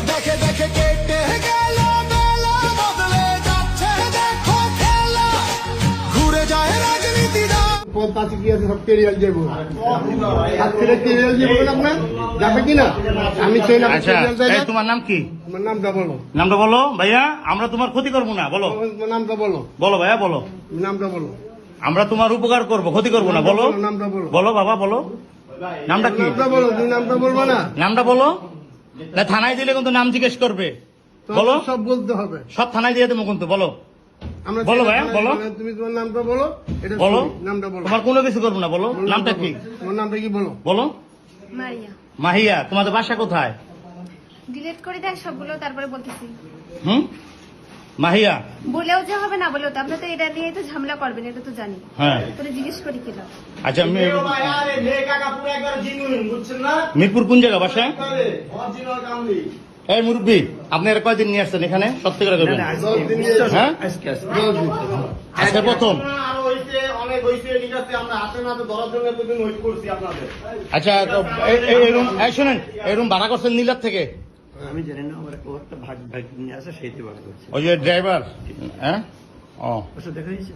দেখে দেখে কেটে গেল বেলা, বদলে যাচ্ছে দেখো খেলা, ঘুরে যায় রাজনীতিরা। পাশে কি আছে সব কেরিয়াল যাবো হাত থেকে কেরিয়াল যাবো আপনার যাবে কিনা আমি সেই নাম আচ্ছা তোমার নাম কি? আমার নামটা বলো। নামটা বলো ভাইয়া, আমরা তোমার ক্ষতি করবো না। বলো আমার নামটা বলো। বলো ভাইয়া বলো নামটা বলো। আমরা তোমার উপকার করবো, ক্ষতি করবো না। বলো নামটা বলো। বলো বাবা বলো নামটা কি? নামটা বলো। তুমি নামটা বলবো না। নামটা বলো না, থানায় দিলে কিন্তু নাম জিজ্ঞেস করবে। বলো সব বলতে হবে। সব থানায় দিয়ে দেবো কিন্তু। বলো আমরা বলো ভাইয়া, বলো। তুমি তোমার নামটা বলো। এটা বলো নামটা বলো। তোমার কোনো কিছু করবো না। বলো নামটা কি? তোমার নামটা কি বলো। বলো মারিয়া। মাহিয়া। তোমাদের বাসা কোথায়? ডিলিট করে দেখ সবগুলো, তারপরে বলতেছি। মাহিয়া বলেও যে হবে, না বলেও তো আপনি তো এটা নিয়ে তো ঝামেলা করবেন, এটা তো জানি। হ্যাঁ তোরে জিজ্ঞেস করি কি লাভ? আচ্ছা মিরপুর কোন জায়গা বাসা? এই মুরব্বী আপনি এর কয়দিন নিয়ে আসছেন এখানে? সত্যি করে করবেন। হ্যাঁ আজকে প্রথম। আচ্ছা শোনেন, এই রুম ভাড়া করছেন নীলার থেকে? আমি জানি না, আমার একটা ভাগ নিয়ে আসে সেইতে ভাগ করছে। ওই যে ড্রাইভার। হ্যাঁ ও ওটা দেখা যাচ্ছে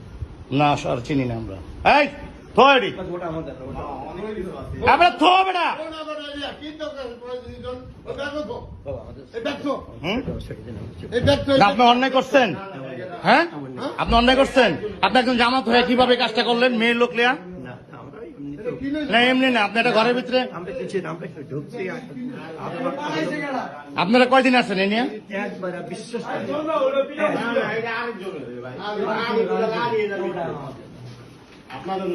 না স্যার, চিনি না আমরা। এই থো এডি ওটা আমাদের আমরা থো বেটা। আপনি অন্যায় করছেন। হ্যাঁ আপনি অন্যায় করছেন। আপনি একজন জামাত হয়ে কিভাবে কাজটা করলেন? মেয়ের লোক লিয়া না, আমরা না, এমনি না। আপনি একটা ঘরের ভিতরে আমরা কিছু আমরা একটু ঢুকছি, আপনারা কয়দিন আছেন এ নিয়ে? একবার বিশ্বাস আপনাদের